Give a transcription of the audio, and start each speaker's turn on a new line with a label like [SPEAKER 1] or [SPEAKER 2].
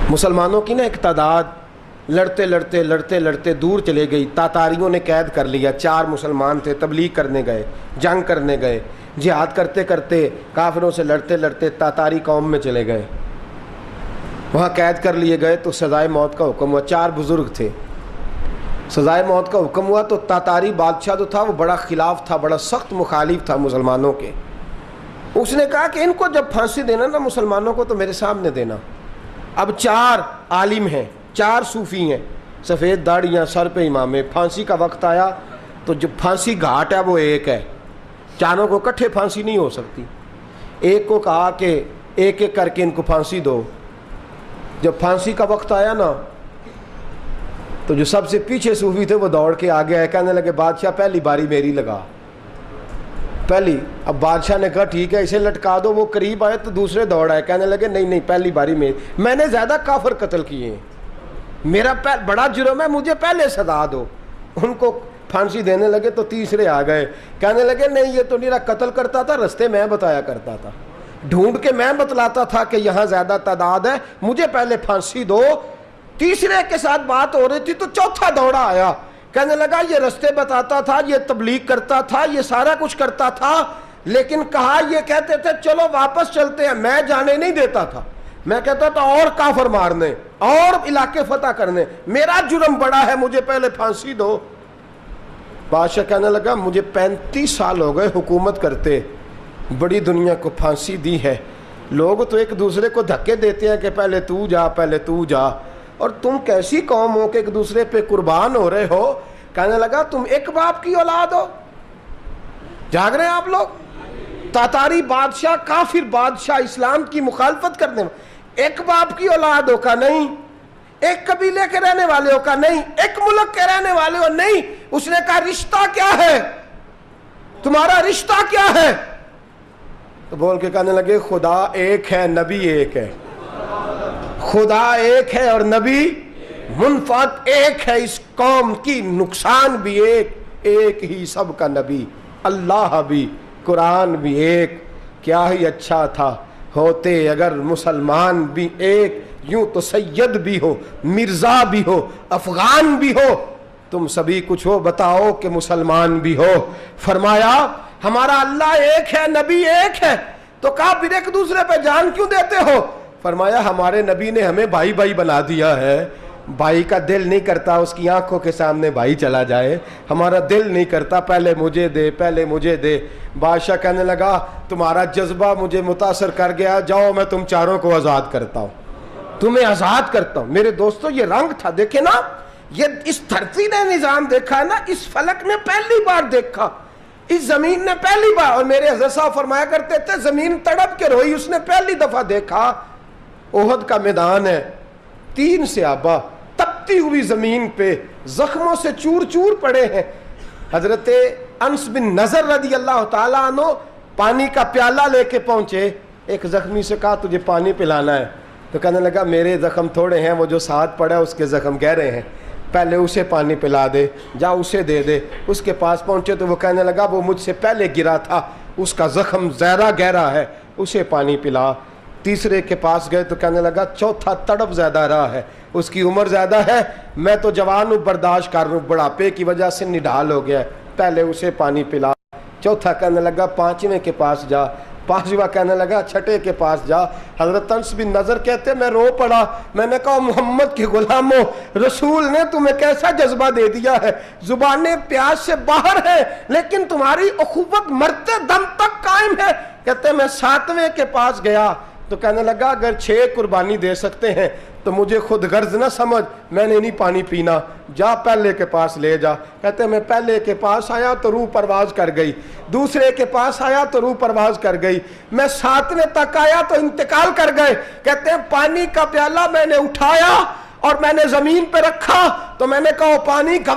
[SPEAKER 1] مسلمانوں کی نا ایک تعداد لڑتے لڑتے دور چلے گئی. تاتاریوں نے قید کر لیا. 4 مسلمان تھے, تبلیغ کرنے گئے, جنگ کرنے گئے, جہاد کرتے کرتے کافروں سے لڑتے لڑتے تاتاری قوم میں چلے گئے. وہاں قید کر لیے گئے تو سزائے موت کا حکم ہوا. 4 بزرگ تھے. سزائے موت کا حکم ہوا تو تاتاری بادشاہ جو تھا وہ بڑا خلاف تھا, بڑا سخت مخالف تھا مسلمانوں کے. اس نے کہا کہ ان کو جب پھانسی دینا نا مسلمانوں کو تو میرے سامنے دینا. اب 4 عالم ہیں, 4 صوفی ہیں, سفید داڑیاں, سر پہ امامے. پھانسی کا وقت آیا تو جو پھانسی گھاٹ ہے وہ ایک ہے, چاروں کو اکٹھے پھانسی نہیں ہو سکتی. ایک کو کہا کہ ایک ایک کر کے ان کو پھانسی دو. جب پھانسی کا وقت آیا نا تو جو سب سے پیچھے صوفی تھے وہ دوڑ کے آگے آئے, کہنے لگے بادشاہ پہلی باری میری لگا, پہلی. اب بادشاہ نے کہا ٹھیک ہے اسے لٹکا دو. وہ قریب آئے تو دوسرے دوڑ آئے, کہنے لگے نہیں پہلی باری میں نے زیادہ کافر قتل کیے ہیں, میرا بڑا جرم ہے, مجھے پہلے سزا دو. ان کو پھانسی دینے لگے تو تیسرے آ گئے, کہنے لگے نہیں یہ تو میرا قتل کرتا تھا, رستے میں بتایا کرتا تھا, ڈھونڈ کے میں بتلاتا تھا کہ یہاں زیادہ تعداد ہے, مجھے پہلے پھانسی دو. تیسرے کے ساتھ بات ہو رہی تھی تو چوتھا دوڑا آیا, کہنے لگا یہ رستے بتاتا تھا, یہ تبلیغ کرتا تھا, یہ سارا کچھ کرتا تھا, لیکن کہا یہ کہتے تھے چلو واپس چلتے ہیں, میں جانے نہیں دیتا تھا. میں کہتا تھا اور کافر مارنے اور علاقے فتح کرنے, میرا جرم بڑا ہے, مجھے پہلے پھانسی دو. بادشاہ کہنے لگا مجھے 35 سال ہو گئے حکومت کرتے, بڑی دنیا کو پھانسی دی ہے. لوگ تو ایک دوسرے کو دھکے دیتے ہیں کہ پہلے تو جا پہلے تو جا, اور تم کیسی قوم ہو کہ ایک دوسرے پہ قربان ہو رہے ہو. کہنے لگا تم ایک باپ کی اولاد ہو. جاگ رہے ہیں آپ لوگ؟ تاتاری بادشاہ, کافر بادشاہ, اسلام کی مخالفت کرنے میں, ایک باپ کی اولاد ہو کا نہیں, ایک قبیلے کے رہنے والے ہو کا نہیں, ایک ملک کے رہنے والے ہو نہیں. اس نے کہا رشتہ کیا ہے تمہارا, رشتہ کیا ہے؟ تو بول کے کہنے لگے خدا ایک ہے, نبی ایک ہے. خدا ایک ہے اور نبی منفعت ایک ہے. اس قوم کی نقصان بھی ایک ہی سب کا نبی, اللہ بھی, قرآن بھی ایک. کیا ہی اچھا تھا ہوتے اگر مسلمان بھی ایک, یوں تو سید بھی ہو, مرزا بھی ہو, افغان بھی ہو, تم سبھی کچھ ہو, بتاؤ کہ مسلمان بھی ہو. فرمایا ہمارا اللہ ایک ہے, نبی ایک ہے. تو کہا پھر ایک دوسرے پہ جان کیوں دیتے ہو؟ فرمایا ہمارے نبی نے ہمیں بھائی بھائی بنا دیا ہے. بھائی کا دل نہیں کرتا اس کی آنکھوں کے سامنے بھائی چلا جائے, ہمارا دل نہیں کرتا پہلے مجھے دے پہلے مجھے دے. بادشاہ کہنے لگا تمہارا جذبہ مجھے متاثر کر گیا, جاؤ میں تم چاروں کو آزاد کرتا ہوں, تمہیں آزاد کرتا ہوں. میرے دوستو یہ رنگ تھا, دیکھیں نا, یہ اس دھرتی نے نظام دیکھا ہے نا, اس فلک نے پہلی بار دیکھا, اس زمین نے پہلی بار. اور میرے حضرت صاحب فرمایا کرتے تھے زمین تڑپ کے روئی, اس نے پہلی دفعہ دیکھا. احد کا میدان ہے, 3 صحابہ تپتی ہوئی زمین پہ زخموں سے چور چور پڑے ہیں. حضرت انس بن نضر رضی اللہ تعالیٰ عنہ پانی کا پیالہ لے کے پہنچے. ایک زخمی سے کہا تجھے پانی پلانا ہے, تو کہنے لگا میرے زخم تھوڑے ہیں, وہ جو ساتھ پڑا ہے اس کے زخم گہرے ہیں, پہلے اسے پانی پلا دے, جا اسے دے دے. اس کے پاس پہنچے تو وہ کہنے لگا وہ مجھ سے پہلے گرا تھا, اس کا زخم زیادہ گہرا ہے, اسے پانی پلا. تیسرے کے پاس گئے تو کہنے لگا چوتھا تڑپ زیادہ رہا ہے, اس کی عمر زیادہ ہے, میں تو جوان ہوں برداشت کر رہا ہوں, بڑھاپے کی وجہ سے نڈھال ہو گیا ہے, پہلے اسے پانی پلا. چوتھا کہنے لگا 5ویں کے پاس جا, 5واں کہنے لگا 6 کے پاس جا. حضرت انس بن نضر کہتے میں رو پڑا, میں نے کہا محمد کے غلاموں, رسول نے تمہیں کیسا جذبہ دے دیا ہے, زبانیں پیاس سے باہر ہیں لیکن تمہاری اخوت مرتے دم تک قائم ہے. کہتے میں 7ویں کے پاس گیا تو کہنے لگا اگر 6 قربانی دے سکتے ہیں تو مجھے خود غرض نہ سمجھ, میں نے نہیں پانی پینا, جا پہلے کے پاس لے جا. کہتے میں پہلے کے پاس آیا تو روح پرواز کر گئی, دوسرے کے پاس آیا تو روح پرواز کر گئی, میں 7ویں تک آیا تو انتقال کر گئے. کہتے ہیں پانی کا پیالہ میں نے اٹھایا اور میں نے زمین پہ رکھا تو میں نے کہا پانی کا